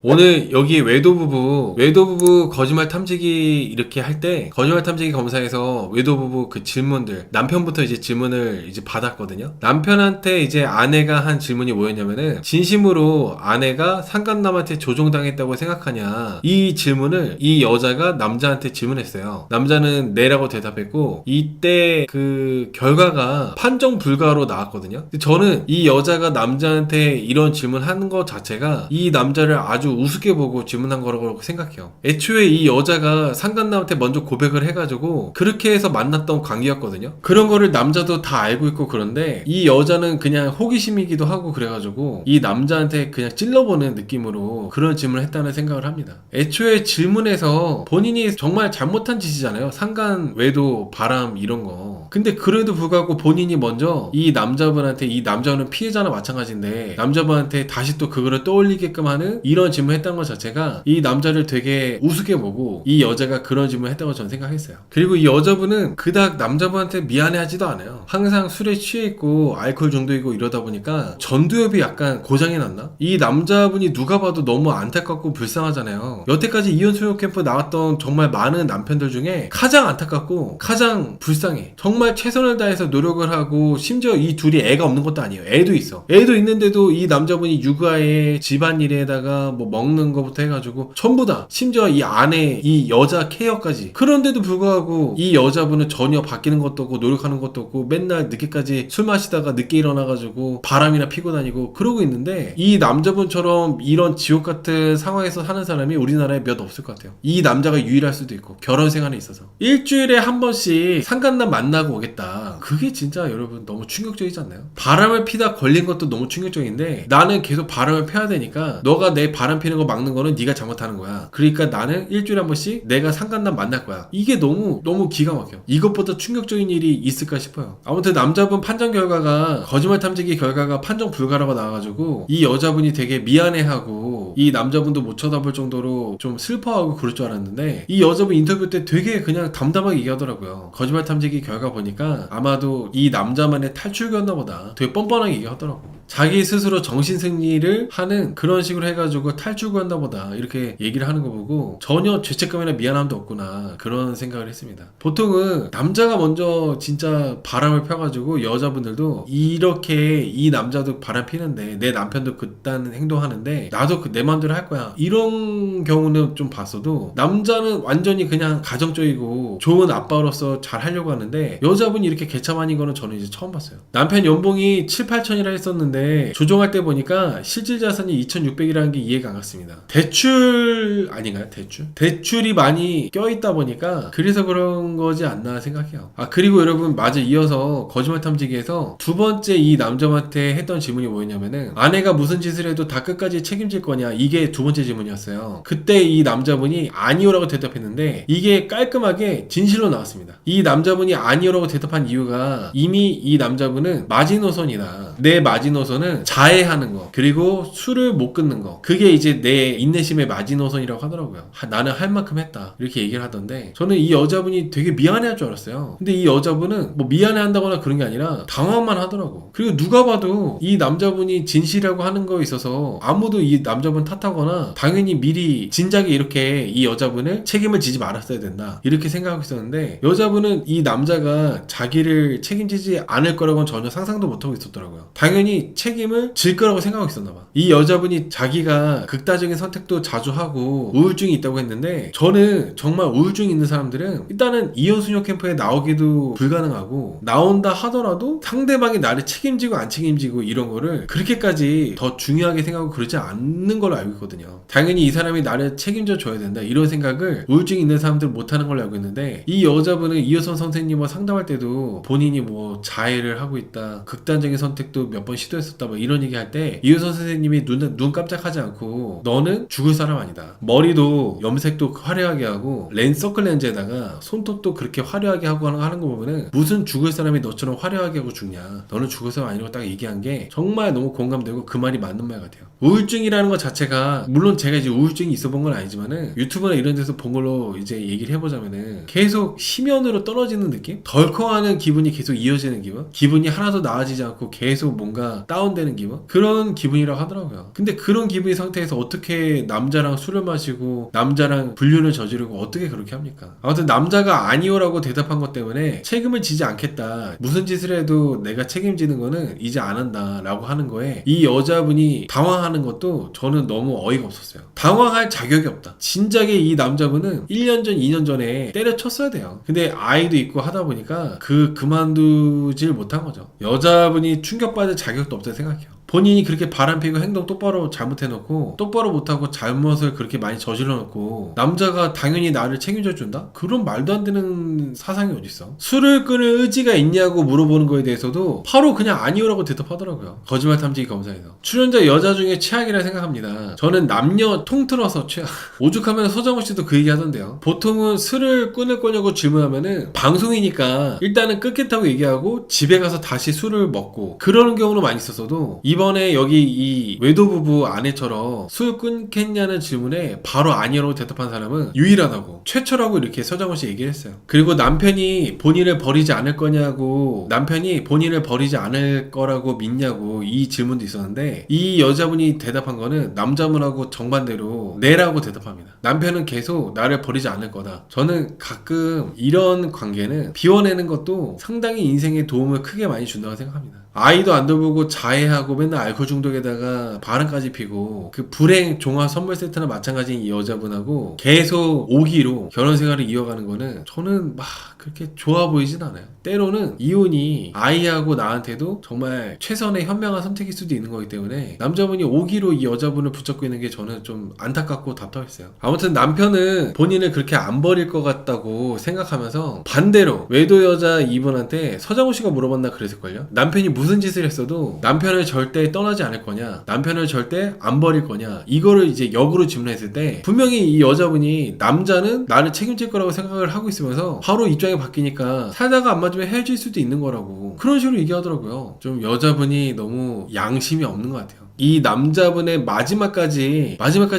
오늘 여기 외도부부 거짓말 탐지기 이렇게 할 때 거짓말 탐지기 검사에서 외도부부 그 질문들 남편부터 이제 질문을 이제 받았거든요. 남편한테 이제 아내가 한 질문이 뭐였냐면은 진심으로 아내가 상간남한테 조종당했다고 생각하냐, 이 질문을 이 여자가 남자한테 질문했어요. 남자는 네라고 대답했고 이때 그 결과가 판정 불가로 나왔거든요. 근데 저는 이 여자가 남자한테 이런 질문하는 것 자체가 이 남자를 아주 우습게 보고 질문한 거라고 생각해요. 애초에 이 여자가 상간남한테 먼저 고백을 해가지고 그렇게 해서 만났던 관계였거든요. 그런 거를 남자도 다 알고 있고, 그런데 이 여자는 그냥 호기심이기도 하고 그래가지고 이 남자한테 그냥 찔러보는 느낌으로 그런 질문을 했다는 생각을 합니다. 애초에 질문에서 본인이 정말 잘못한 짓이잖아요. 상간, 외도, 바람 이런 거. 근데 그래도 불구하고 본인이 먼저 이 남자분한테, 이 남자는 피해자나 마찬가지인데 남자분한테 다시 또 그거를 떠올리게끔 하는 이런 질문을 했다는 것 자체가 이 남자를 되게 우습게 보고 이 여자가 그런 질문을 했다고 저는 생각했어요. 그리고 이 여자분은 그닥 남자분한테 미안해하지도 않아요. 항상 술에 취해 있고 알코올 중독이고 이러다 보니까 전두엽이 약간 고장이 났나? 이 남자분이 누가 봐도 너무 안타깝고 불쌍하잖아요. 여태까지 이혼 수용 캠프 나왔던 정말 많은 남편들 중에 가장 안타깝고 가장 불쌍해. 정말 최선을 다해서 노력을 하고, 심지어 이 둘이 애가 없는 것도 아니에요. 애도 있어. 애도 있는데도 이 남자분이 육아에 집안일에다가 뭐 먹는 거부터 해가지고 전부 다, 심지어 이 아내, 이 여자 케어까지. 그런데도 불구하고 이 여자분은 전혀 바뀌는 것도 없고 노력하는 것도 없고 맨날 늦게까지 술 마시다가 늦게 일어나가지고 바람이나 피고 다니고 그러고 있는데, 이 남자분처럼 이런 지옥 같은 상황에서 사는 사람이 우리나라에 몇 없을 것 같아요. 이 남자가 유일할 수도 있고, 결혼 생활에 있어서 일주일에 한 번씩 상간남 만나고 오겠다. 그게 진짜 여러분 너무 충격적이지 않나요? 바람을 피다 걸린 것도 너무 충격적인데, 나는 계속 바람을 펴야 되니까 너가 내 바람 피는 거 막는 거는 네가 잘못하는 거야. 그러니까 나는 일주일에 한 번씩 내가 상간남 만날 거야. 이게 너무 기가 막혀. 이것보다 충격적인 일이 있을까 싶어요. 아무튼 남자분 판정 결과가, 거짓말 탐지기 결과가 판정 불가라고 나와가지고 이 여자분이 되게 미안해하고 이 남자분도 못 쳐다볼 정도로 좀 슬퍼하고 그럴 줄 알았는데, 이 여자분 인터뷰 때 되게 그냥 담담하게 얘기하더라고요. 거짓말 탐지기 결과 보니까 아마도 이 남자만의 탈출구였나 보다. 되게 뻔뻔하게 얘기하더라고. 자기 스스로 정신승리를 하는 그런 식으로 해가지고 탈출구였나 보다, 이렇게 얘기를 하는 거 보고 전혀 죄책감이나 미안함도 없구나, 그런 생각을 했습니다. 보통은 남자가 먼저 진짜 바람을 펴가지고 여자분들도 이렇게, 이 남자도 바람 피는데 내 남편도 그딴 행동하는데 나도 내 마음대로 할 거야, 이런 경우는 좀 봤어도, 남자는 완전히 그냥 가정적이고 좋은 아빠로서 잘 하려고 하는데 여자분이 이렇게 개차반인 거는 저는 이제 처음 봤어요. 남편 연봉이 7, 8천이라 했었는데 조정할 때 보니까 실질 자산이 2,600이라는 게 이해가 안 갔습니다. 대출 아닌가요? 대출이 많이 껴있다 보니까 그래서 그런 거지 않나 생각해요. 그리고 여러분, 맞아, 이어서 거짓말 탐지기에서 두 번째 이 남자한테 했던 질문이 뭐였냐면은, 아내가 무슨 짓을 해도 다 끝까지 책임질 거냐, 이게 두 번째 질문이었어요. 그때 이 남자분이 아니요라고 대답했는데 이게 깔끔하게 진실로 나왔습니다. 이 남자분이 아니요라고 대답한 이유가, 이미 이 남자분은 마지노선이다. 내 마지노선은 자해하는 거, 그리고 술을 못 끊는 거, 그게 이제 내 인내심의 마지노선이라고 하더라고요. 나는 할 만큼 했다, 이렇게 얘기를 하던데, 저는 이 여자분이 되게 미안해할 줄 알았어요. 근데 이 여자분은 뭐 미안해한다거나 그런 게 아니라 당황만 하더라고. 그리고 누가 봐도 이 남자분이 진실이라고 하는 거에 있어서 아무도 이 남자분 탓하거나, 당연히 미리 진작에 이렇게 이 여자분을 책임을 지지 말았어야 된다, 이렇게 생각하고 있었는데, 여자분은 이 남자가 자기를 책임지지 않을 거라고는 전혀 상상도 못하고 있었더라고요. 당연히 책임을 질 거라고 생각하고 있었나봐. 이 여자분이 자기가 극단적인 선택도 자주 하고 우울증이 있다고 했는데, 저는 정말 우울증 있는 사람들은 일단은 이혼 수녀 캠프에 나오기도 불가능하고, 나온다 하더라도 상대방이 나를 책임지고 안 책임지고 이런 거를 그렇게까지 더 중요하게 생각하고 그러지 않는 걸로 알고 있거든요. 당연히 이 사람이 나를 책임져 줘야 된다, 이런 생각을 우울증 있는 사람들은 못하는 걸로 알고 있는데, 이 여자분은 이효선 선생님과 상담할 때도 본인이 뭐 자해를 하고 있다, 극단적인 선택도 몇 번 시도했었다, 뭐 이런 얘기 할 때 이효선 선생님이 눈 깜짝하지 않고, 너는 죽을 사람 아니다. 머리도 염색도 화려하게 하고 서클 렌즈에다가 손톱도 그렇게 화려하게 하고 하는 거 보면은 무슨 죽을 사람이 너처럼 화려하게 하고 죽냐, 너는 죽을 사람 아니라고 딱 얘기한 게 정말 너무 공감되고 그 말이 맞는 말 같아요. 우울증이라는 것 자체가, 물론 제가 이제 우울증이 있어 본 건 아니지만은 유튜브나 이런 데서 본 걸로 이제 얘기를 해보자면은, 계속 심연으로 떨어지는 느낌? 덜컹하는 기분이 계속 이어지는 기분이 하나도 나아지지 않고 계속 뭔가 다운되는 기분? 그런 기분이라고 하더라고요. 근데 그런 기분의 상태에서 어떻게 남자랑 술을 마시고 남자랑 불륜을 저지르고 어떻게 그렇게 합니까? 아무튼 남자가 아니오라고 대답한 것 때문에 책임을 지지 않겠다. 무슨 짓을 해도 내가 책임지는 거는 이제 안 한다 라고 하는 거에 이 여자분이 당황하는 것도 저는 너무 어이가 없었어요. 당황할 자격이 없다. 진작에 이 남자분은 1년 전, 2년 전에 때려쳤어야 돼요. 근데 아이도 있고 하다 보니까 그만두질 못한 거죠. 여자분이 충격받을 자격도 없다고 생각해요. 본인이 그렇게 바람피고 행동 똑바로 잘못해놓고 똑바로 못하고 잘못을 그렇게 많이 저질러놓고 남자가 당연히 나를 책임져 준다? 그런 말도 안 되는 사상이 어딨어. 술을 끊을 의지가 있냐고 물어보는 거에 대해서도 바로 그냥 아니오라고 대답하더라고요. 거짓말 탐지기 검사에서. 출연자 여자 중에 최악이라 생각합니다. 저는 남녀 통틀어서 최악. 오죽하면 서장훈 씨도 그 얘기 하던데요. 보통은 술을 끊을 거냐고 질문하면은 방송이니까 일단은 끊겠다고 얘기하고 집에 가서 다시 술을 먹고 그러는 경우는 많이 있었어도 이번에 여기 이 외도부부 아내처럼 술 끊겠냐는 질문에 바로 아니라고 대답한 사람은 유일하다고 최초라고 이렇게 서장훈 씨 얘기를 했어요. 그리고 남편이 본인을 버리지 않을 거냐고 남편이 본인을 버리지 않을 거라고 믿냐고 이 질문도 있었는데 이 여자분이 대답한 거는 남자분하고 정반대로 네라고 대답합니다. 남편은 계속 나를 버리지 않을 거다. 저는 가끔 이런 관계는 비워내는 것도 상당히 인생에 도움을 크게 많이 준다고 생각합니다. 아이도 안 돌보고 자해하고 맨날 알코올 중독에다가 바람까지 피고 그 불행 종합 선물 세트나 마찬가지인 이 여자분하고 계속 오기로 결혼 생활을 이어가는 거는 저는 막 그렇게 좋아 보이진 않아요. 때로는 이혼이 아이하고 나한테도 정말 최선의 현명한 선택일 수도 있는 거기 때문에 남자분이 오기로 이 여자분을 붙잡고 있는 게 저는 좀 안타깝고 답답했어요. 아무튼 남편은 본인을 그렇게 안 버릴 것 같다고 생각하면서 반대로 외도 여자 이분한테 서장훈 씨가 물어봤나 그랬을걸요. 남편이 무슨 짓을 했어도 남편을 절대 떠나지 않을 거냐, 남편을 절대 안 버릴 거냐, 이거를 이제 역으로 질문했을 때 분명히 이 여자분이 남자는 나를 책임질 거라고 생각을 하고 있으면서 바로 입장이 바뀌니까 살다가 안 맞으면 헤어질 수도 있는 거라고 그런 식으로 얘기하더라고요. 좀 여자분이 너무 양심이 없는 것 같아요. 이 남자분의 마지막까지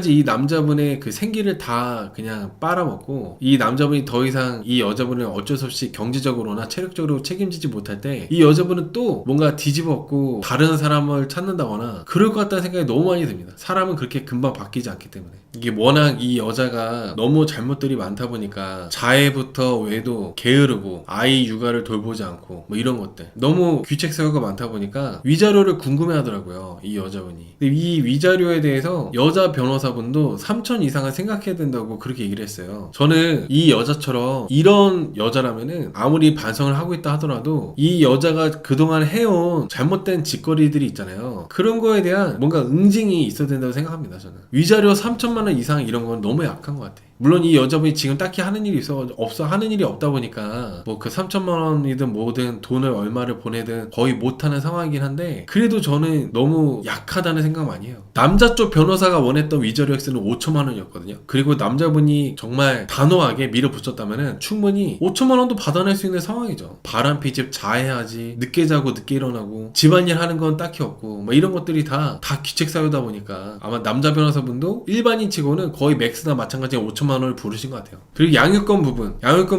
이 남자분의 그 생기를 다 그냥 빨아먹고 이 남자분이 더 이상 이 여자분을 어쩔 수 없이 경제적으로나 체력적으로 책임지지 못할 때 이 여자분은 또 뭔가 뒤집어엎고 다른 사람을 찾는다거나 그럴 것 같다는 생각이 너무 많이 듭니다. 사람은 그렇게 금방 바뀌지 않기 때문에. 이게 워낙 이 여자가 너무 잘못들이 많다 보니까 자해부터 외도, 게으르고 아이 육아를 돌보지 않고 뭐 이런 것들 너무 귀책 사유가 많다 보니까 위자료를 궁금해 하더라고요. 이 여자분이. 근데 이 위자료에 대해서 여자 변호사분도 3천 이상은 생각해야 된다고 그렇게 얘기를 했어요. 저는 이 여자처럼 이런 여자라면은 아무리 반성을 하고 있다 하더라도 이 여자가 그동안 해온 잘못된 짓거리들이 있잖아요. 그런 거에 대한 뭔가 응징이 있어야 된다고 생각합니다. 저는 위자료 3천만 원 이상 이런 건 너무 약한 것 같아. 물론 이 여자분이 지금 딱히 하는 일이 하는 일이 없다 보니까 뭐 그 3천만 원이든 뭐든 돈을 얼마를 보내든 거의 못하는 상황이긴 한데 그래도 저는 너무 약하다는 생각 많이 해요. 남자 쪽 변호사가 원했던 위자료 액수는 5천만 원이었거든요. 그리고 남자분이 정말 단호하게 밀어붙였다면은 충분히 5천만 원도 받아낼 수 있는 상황이죠. 바람피집 자해하지, 늦게 자고 늦게 일어나고 집안일 하는 건 딱히 없고 뭐 이런 것들이 다 귀책 사유다 보니까 아마 남자 변호사분도 일반인 치고는 거의 맥스나 마찬가지로 5천만 원을 부르신 것 같아요. 그리고 양육권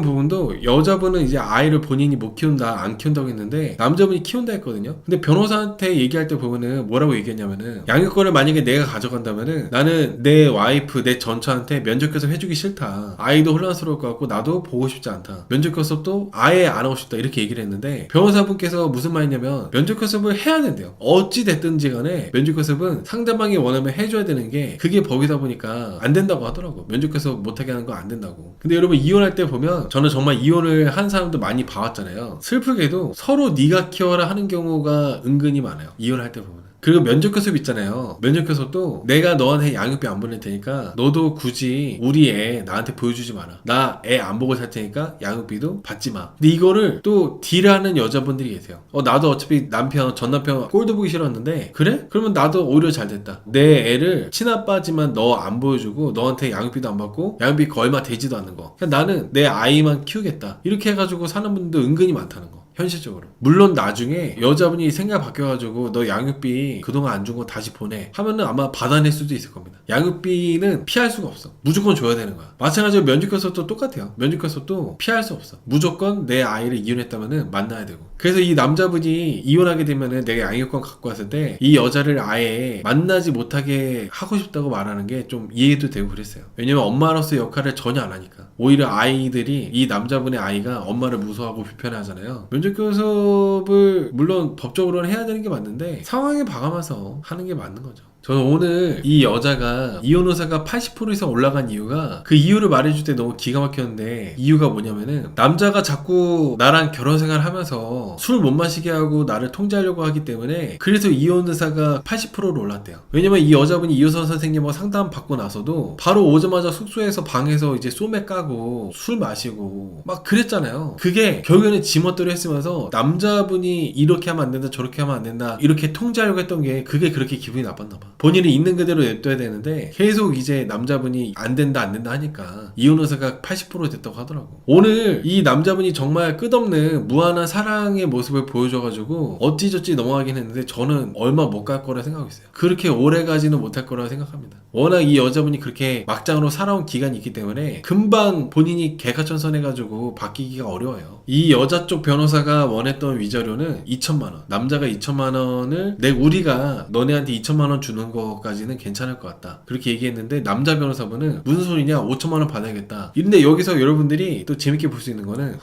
부분도 여자분은 이제 아이를 본인이 못 키운다, 안 키운다고 했는데 남자분이 키운다 했거든요. 근데 변호사한테 얘기할 때 보면은 뭐라고 얘기했냐면은 양육권을 만약에 내가 가져간다면은 나는 내 와이프, 내 전처한테 면접교섭 해주기 싫다. 아이도 혼란스러울 것 같고 나도 보고 싶지 않다. 면접교섭도 아예 안 하고 싶다. 이렇게 얘기를 했는데 변호사분께서 무슨 말이냐면 면접교섭을 해야 된대요. 어찌 됐든지 간에 면접교섭은 상대방이 원하면 해줘야 되는 게 그게 법이다 보니까 안 된다고 하더라고. 면접교섭 못하게 하는 거 안 된다고. 근데 여러분 이혼할 때 보면 저는 정말 이혼을 한 사람도 많이 봐왔잖아요. 슬프게도 서로 네가 키워라 하는 경우가 은근히 많아요. 이혼할 때 보면. 그리고 면접교섭 있잖아요. 면접교섭도 내가 너한테 양육비 안 보낼 테니까 너도 굳이 우리 애 나한테 보여주지 마라. 나 애 안 보고 살 테니까 양육비도 받지 마. 근데 이거를 또 딜하는 여자분들이 계세요. 나도 어차피 전 남편 꼴도 보기 싫었는데 그래? 그러면 나도 오히려 잘 됐다. 내 애를 친아빠지만 너 안 보여주고 너한테 양육비도 안 받고 양육비 얼마 되지도 않는 거. 그냥 나는 내 아이만 키우겠다. 이렇게 해가지고 사는 분들도 은근히 많다는 거. 현실적으로. 물론 나중에 여자분이 생각 바뀌어가지고 너 양육비 그동안 안 준 거 다시 보내 하면은 아마 받아낼 수도 있을 겁니다. 양육비는 피할 수가 없어. 무조건 줘야 되는 거야. 마찬가지로 면접교섭도 똑같아요. 면접교섭도 피할 수 없어. 무조건 내 아이를 이혼했다면은 만나야 되고. 그래서 이 남자분이 이혼하게 되면은 내가 양육권 갖고 왔을 때 이 여자를 아예 만나지 못하게 하고 싶다고 말하는 게 좀 이해도 되고 그랬어요. 왜냐면 엄마로서 역할을 전혀 안 하니까. 오히려 아이들이 이 남자분의 아이가 엄마를 무서워하고 불편해하잖아요. 면접 교섭을 물론 법적으로는 해야 되는 게 맞는데 상황에 봐가면서 하는 게 맞는 거죠. 저는 오늘 이 여자가 이혼 의사가 80% 이상 올라간 이유가 그 이유를 말해줄 때 너무 기가 막혔는데 이유가 뭐냐면은 남자가 자꾸 나랑 결혼 생활을 하면서 술 못 마시게 하고 나를 통제하려고 하기 때문에 그래서 이혼 의사가 80%로 올랐대요. 왜냐면 이 여자분이 이효선 선생님하고 상담 받고 나서도 바로 오자마자 숙소에서 방에서 이제 소맥 까고 술 마시고 막 그랬잖아요. 그게 결국에는 지멋대로 했으면서 남자분이 이렇게 하면 안 된다 저렇게 하면 안 된다 이렇게 통제하려고 했던 게 그게 그렇게 기분이 나빴나 봐. 본인이 있는 그대로 냅둬야 되는데 계속 이제 남자분이 안 된다 하니까 이혼 의사가 80% 됐다고 하더라고. 오늘 이 남자분이 정말 끝없는 무한한 사랑의 모습을 보여줘가지고 어찌저찌 넘어가긴 했는데 저는 얼마 못 갈 거라 생각하고 있어요. 그렇게 오래 가지는 못할 거라고 생각합니다. 워낙 이 여자분이 그렇게 막장으로 살아온 기간이 있기 때문에 금방 본인이 개가천선해가지고 바뀌기가 어려워요. 이 여자 쪽 변호사가 원했던 위자료는 2천만 원, 남자가 2천만 원을 우리가 너네한테 2천만 원 주는 거까지는 괜찮을 것 같다 그렇게 얘기했는데 남자 변호사분은 무슨 소리냐 5천만 원 받아야겠다. 근데 여기서 여러분들이 또 재밌게 볼 수 있는 거는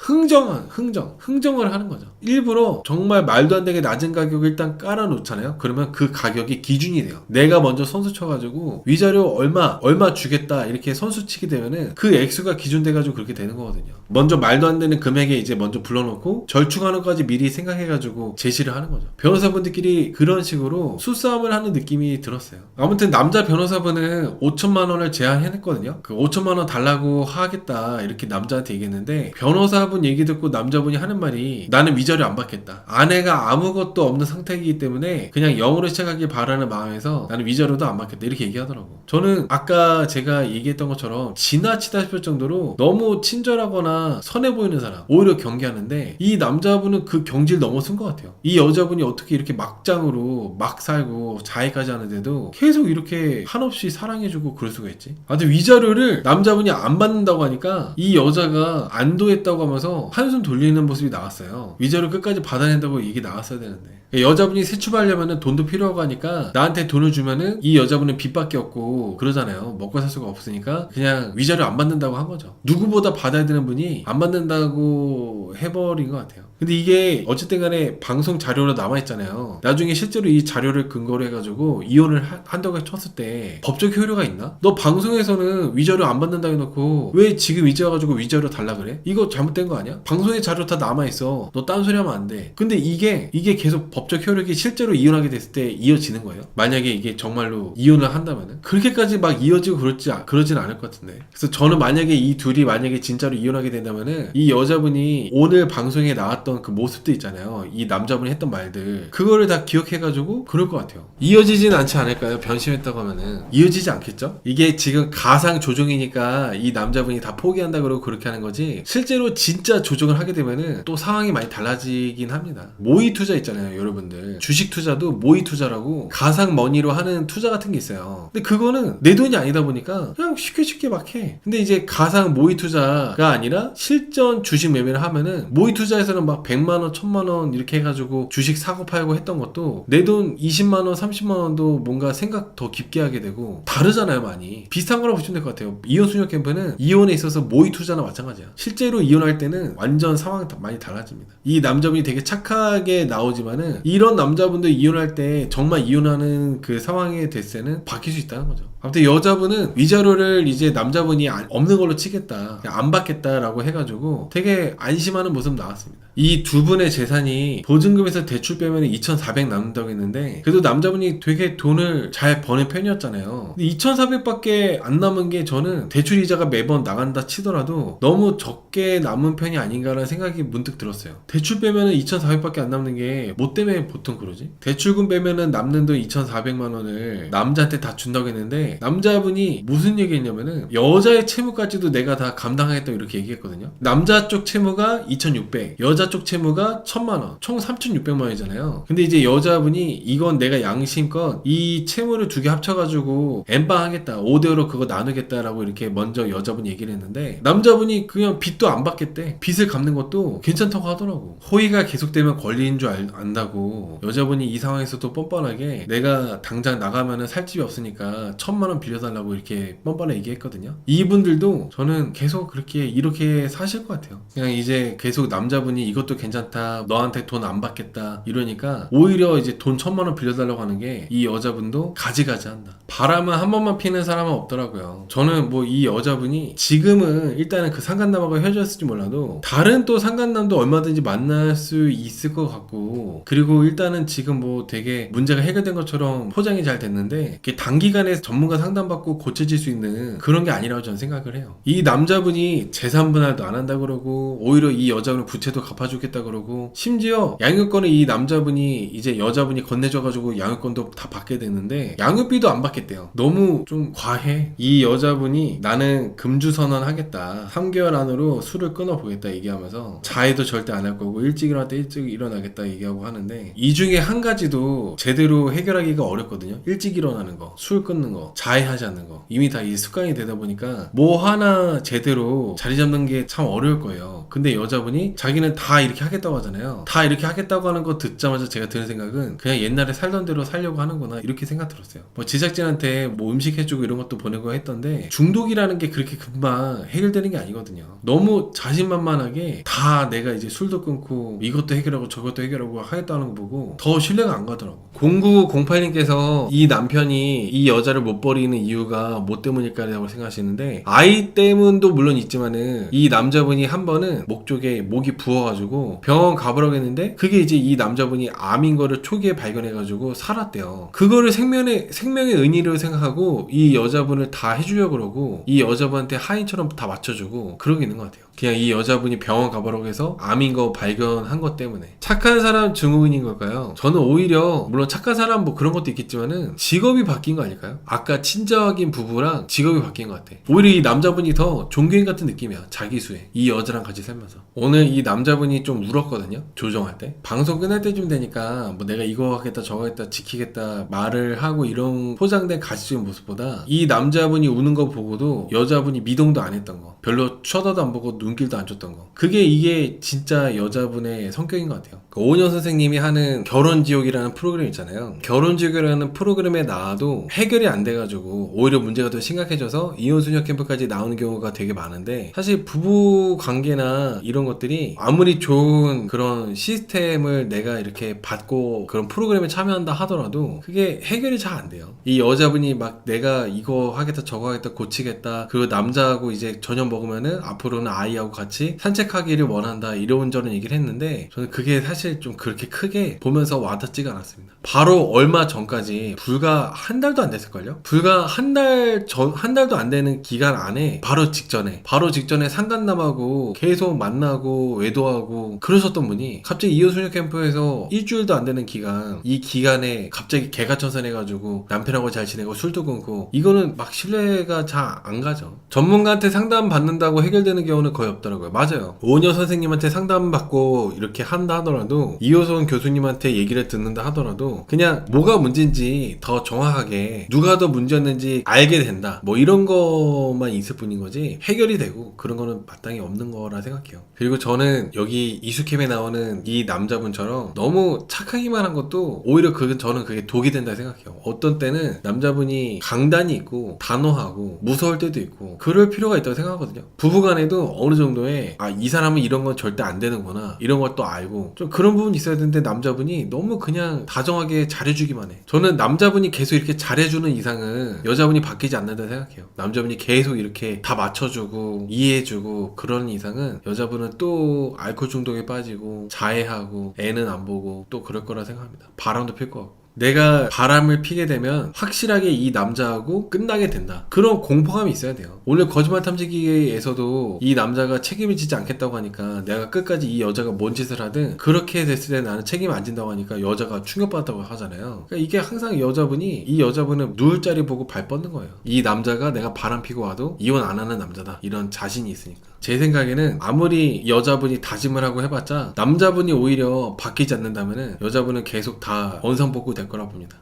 흥정을 하는 거죠. 일부러 정말 말도 안 되게 낮은 가격을 일단 깔아놓잖아요. 그러면 그 가격이 기준이 돼요. 내가 먼저 선수 쳐가지고 위자료 얼마 주겠다 이렇게 선수 치게 되면은 그 액수가 기준 돼가지고 그렇게 되는 거거든요. 먼저 말도 안 되는 금액에 이제 먼저 불러놓고 절충하는 것까지 미리 생각해가지고 제시를 하는 거죠. 변호사분들끼리 그런 식으로 수싸움을 하는 느낌이 들었어요. 아무튼 남자 변호사분은 5천만 원을 제안해냈거든요. 그 5천만 원 달라고 하겠다 이렇게 남자한테 얘기했는데 변호사분 얘기 듣고 남자분이 하는 말이 나는 위자료 안 받겠다. 아내가 아무것도 없는 상태이기 때문에 그냥 영으로 시작하길 바라는 마음에서 나는 위자료도 안 받겠다 이렇게 얘기하더라고. 저는 아까 제가 얘기했던 것처럼 지나치다 싶을 정도로 너무 친절하거나 선해 보이는 사람 오히려 경계하는데 이 남자분은 그 경지를 넘어선 것 같아요. 이 여자분이 어떻게 이렇게 막장으로 막 살고 자해까지 하는데도 계속 이렇게 한없이 사랑해주고 그럴 수가 있지. 아무튼 위자료를 남자분이 안 받는다고 하니까 이 여자가 안도했다고 하면서 한숨 돌리는 모습이 나왔어요. 위자료 끝까지 받아낸다고 얘기 나왔어야 되는데 여자분이 새 출발하려면 돈도 필요하고 하니까 나한테 돈을 주면은 이 여자분은 빚밖에 없고 그러잖아요. 먹고 살 수가 없으니까 그냥 위자료 안 받는다고 한 거죠. 누구보다 받아야 되는 분이 안 받는다고 해버린 것 같아요. 근데 이게 어쨌든 간에 방송 자료로 남아있잖아요. 나중에 실제로 이 자료를 근거로 해가지고 이혼을 한다고 쳤을 때 법적 효력가 있나? 너 방송에서는 위자료 안 받는다 해놓고 왜 지금 이제 와가지고 위자료 달라 그래? 이거 잘못된 거 아니야? 방송에 자료 다 남아있어. 너 딴소리 하면 안 돼. 근데 이게 계속 법적 효력이 실제로 이혼하게 됐을 때 이어지는 거예요. 만약에 이게 정말로 이혼을 한다면은 그렇게까지 막 이어지고 그러진 않을 것 같은데. 그래서 저는 만약에 이 둘이 만약에 진짜로 이혼하게 된다면은 이 여자분이 오늘 방송에 나왔던 그 모습도 있잖아요. 이 남자분이 했던 말들 그거를 다 기억해가지고 그럴 것 같아요. 이어지진 않지 않을까요? 변심했다고 하면은 이어지지 않겠죠? 이게 지금 가상 조종이니까 이 남자분이 다 포기한다 그러고 그렇게 하는 거지 실제로 진짜 조종을 하게 되면은 또 상황이 많이 달라지긴 합니다. 모의 투자 있잖아요, 여러분들. 주식 투자도 모의 투자라고 가상 머니로 하는 투자 같은 게 있어요. 근데 그거는 내 돈이 아니다 보니까 그냥 쉽게 막 해. 근데 이제 가상 모의 투자가 아니라 실전 주식 매매를 하면은 모의 투자에서는 막 100만원, 1000만원 이렇게 해가지고 주식 사고 팔고 했던 것도 내 돈 20만원, 30만원도 뭔가 생각 더 깊게 하게 되고 다르잖아요, 많이. 비슷한 거라고 보시면 될 것 같아요. 이혼 수녀 캠프는 이혼에 있어서 모의 투자나 마찬가지야. 실제로 이혼할 때는 완전 상황이 많이 달라집니다. 이 남자분이 되게 착하게 나오지만은 이런 남자분들 이혼할 때 정말 이혼하는 그 상황에 됐을 때는 바뀔 수 있다는 거죠. 아무튼 여자분은 위자료를 이제 남자분이 없는 걸로 치겠다, 안 받겠다라고 해가지고 되게 안심하는 모습 나왔습니다. 이 두 분의 재산이 보증금에서 대출 빼면 2,400 남는다고 했는데 그래도 남자분이 되게 돈을 잘 버는 편이었잖아요. 근데 2,400밖에 안 남은 게 저는 대출 이자가 매번 나간다 치더라도 너무 적게 남은 편이 아닌가라는 생각이 문득 들었어요. 대출 빼면 2,400밖에 안 남는 게 뭐 때문에 보통 그러지? 대출금 빼면 남는 돈 2,400만 원을 남자한테 다 준다고 했는데 얘기했는데 남자분이 무슨 얘기했냐면은 여자의 채무까지도 내가 다 감당하겠다 이렇게 얘기했거든요. 남자 쪽 채무가 2,600, 여자 쪽 채무가 1,000만 원, 총 3,600만 원이잖아요. 근데 이제 여자분이 이건 내가 양심껏 이 채무를 두 개 합쳐가지고 엠빵 하겠다, 5대5로 그거 나누겠다라고 이렇게 먼저 여자분이 얘기를 했는데 남자분이 그냥 빚도 안 받겠대. 빚을 갚는 것도 괜찮다고 하더라고. 호의가 계속되면 권리인 줄 안다고. 여자분이 이 상황에서도 뻔뻔하게 내가 당장 나가면은 살 집이 없으니까 1,000만 원 빌려달라고 이렇게 뻔뻔하게 얘기했거든요. 이분들도 저는 계속 그렇게 이렇게 사실 것 같아요. 그냥 이제 계속 남자분이 이것도 괜찮다, 너한테 돈 안 받겠다 이러니까 오히려 이제 돈 1,000만 원 빌려달라고 하는 게 이 여자분도 가지가지 한다. 바람은 한 번만 피는 사람은 없더라고요. 저는 뭐 이 여자분이 지금은 일단은 그 상간남하고 헤어졌을지 몰라도 다른 또 상간남도 얼마든지 만날 수 있을 것 같고, 그리고 일단은 지금 뭐 되게 문제가 해결된 것처럼 포장이 잘 됐는데 단기간에 전문가 상담받고 고쳐질 수 있는 그런 게 아니라고 저는 생각을 해요. 이 남자분이 재산 분할도 안 한다 그러고 오히려 이 여자분은 부채도 갚아주겠다 그러고, 심지어 양육권을 이 남자분이 이제 여자분이 건네줘가지고 양육권도 다 받게 됐는데 양육비도 안 받겠대요. 너무 좀 과해. 이 여자분이 나는 금주선언 하겠다, 3개월 안으로 술을 끊어보겠다 얘기하면서 자해도 절대 안 할 거고 일찍 일어날 때 일찍 일어나겠다 얘기하고 하는데, 이 중에 한 가지도 제대로 해결하기가 어렵거든요. 일찍 일어나는 거, 술 끊는 거, 자해하지 않는 거, 이미 다 이 습관이 되다 보니까 뭐 하나 제대로 자리 잡는 게 참 어려울 거예요. 근데 여자분이 자기는 다 이렇게 하겠다고 하잖아요. 다 이렇게 하겠다고 하는 거 듣자마자 제가 드는 생각은 그냥 옛날에 살던 대로 살려고 하는구나 이렇게 생각 들었어요. 뭐 제작진한테 뭐 음식 해주고 이런 것도 보내고 했던데 중독이라는 게 그렇게 금방 해결되는 게 아니거든요. 너무 자신만만하게 다 내가 이제 술도 끊고 이것도 해결하고 저것도 해결하고 하겠다는 거 보고 더 신뢰가 안 가더라고. 0908님께서 이 남편이 이 여자를 못 버리는 이유가 뭐 때문일까라고 생각하시는데, 아이 때문도 물론 있지만은 이 남자분이 한 번은 목 쪽에 목이 부어가지고 병원 가보라고 했는데 그게 이제 이 남자분이 암인 거를 초기에 발견해가지고 살았대요. 그거를 생명의 은인으로 생각하고 이 여자분을 다 해주려고 그러고 이 여자분한테 하인처럼 다 맞춰주고 그러고 있는 것 같아요. 그냥 이 여자분이 병원 가보라고 해서 암인 거 발견한 것 때문에. 착한 사람 증후군인 걸까요? 저는 오히려 물론 착한 사람 뭐 그런 것도 있겠지만은 직업이 바뀐 거 아닐까요? 아까 친정인 부부랑 직업이 바뀐 것 같아. 오히려 이 남자분이 더 종교인 같은 느낌이야. 자기수에 이 여자랑 같이 살면서. 오늘 이 남자분이 좀 울었거든요, 조정할 때. 방송 끝날 때쯤 되니까 뭐 내가 이거 하겠다 저거 하겠다 지키겠다 말을 하고 이런 포장된 가식적인 모습보다 이 남자분이 우는 거 보고도 여자분이 미동도 안 했던 거, 별로 쳐다도 안 보고 눈길도 안 줬던 거, 그게 이게 진짜 여자분의 성격인 것 같아요. 오은영 선생님이 하는 결혼지옥이라는 프로그램 있잖아요. 결혼지옥이라는 프로그램에 나와도 해결이 안 돼가지고 오히려 문제가 더 심각해져서 이혼수녀 캠프까지 나오는 경우가 되게 많은데, 사실 부부 관계나 이런 것들이 아무리 좋은 그런 시스템을 내가 이렇게 받고 그런 프로그램에 참여한다 하더라도 그게 해결이 잘 안 돼요. 이 여자분이 막 내가 이거 하겠다 저거 하겠다 고치겠다, 그리고 남자하고 이제 저녁 먹으면은 앞으로는 아이하고 같이 산책하기를 원한다 이런저런 얘기를 했는데, 저는 그게 사실 좀 그렇게 크게 보면서 와닿지가 않았습니다. 바로 얼마 전까지 불과 한 달도 안 됐을걸요? 불과 한 달도 안 되는 기간 안에 바로 직전에 상간남하고 계속 만나고 외도하고 그러셨던 분이 갑자기 이혼수녀 캠프에서 일주일도 안 되는 기간, 이 기간에 갑자기 개가천선해가지고 남편하고 잘 지내고 술도 끊고, 이거는 막 신뢰가 잘 안 가죠. 전문가한테 상담 받는다고 해결되는 경우는 거의 없더라고요. 맞아요. 오은여 선생님한테 상담 받고 이렇게 한다 하더라도, 이호선 교수님한테 얘기를 듣는다 하더라도 그냥 뭐가 문제인지 더 정확하게 누가 더 문제였는지 알게 된다, 뭐 이런 것만 있을 뿐인 거지 해결이 되고 그런 거는 마땅히 없는 거라 생각해요. 그리고 저는 여기 이수캠에 나오는 이 남자분처럼 너무 착하기만 한 것도 오히려 저는 그게 독이 된다 생각해요. 어떤 때는 남자분이 강단이 있고 단호하고 무서울 때도 있고 그럴 필요가 있다고 생각하거든요. 부부간에도 어느 정도의 이 사람은 이런 건 절대 안 되는구나 이런 것도 알고 좀 그런 부분이 있어야 되는데, 남자분이 너무 그냥 다정하게 잘해주기만 해. 저는 남자분이 계속 이렇게 잘해주는 이상은 여자분이 바뀌지 않는다 생각해요. 남자분이 계속 이렇게 다 맞춰주고 이해해주고 그런 이상은 여자분은 또 알코올 중독에 빠지고 자해하고 애는 안 보고 또 그럴 거라 생각합니다. 바람도 필 것 같고. 내가 바람을 피게 되면 확실하게 이 남자하고 끝나게 된다. 그런 공포감이 있어야 돼요. 오늘 거짓말 탐지기에서도 이 남자가 책임을 지지 않겠다고 하니까 내가 끝까지 이 여자가 뭔 짓을 하든 그렇게 됐을 때 나는 책임 안 진다고 하니까 여자가 충격받았다고 하잖아요. 그러니까 이게 항상 이 여자분은 누울 자리 보고 발 뻗는 거예요. 이 남자가 내가 바람 피고 와도 이혼 안 하는 남자다. 이런 자신이 있으니까. 제 생각에는 아무리 여자분이 다짐을 하고 해봤자 남자분이 오히려 바뀌지 않는다면은 여자분은 계속 다 원상복구 될 거라 봅니다.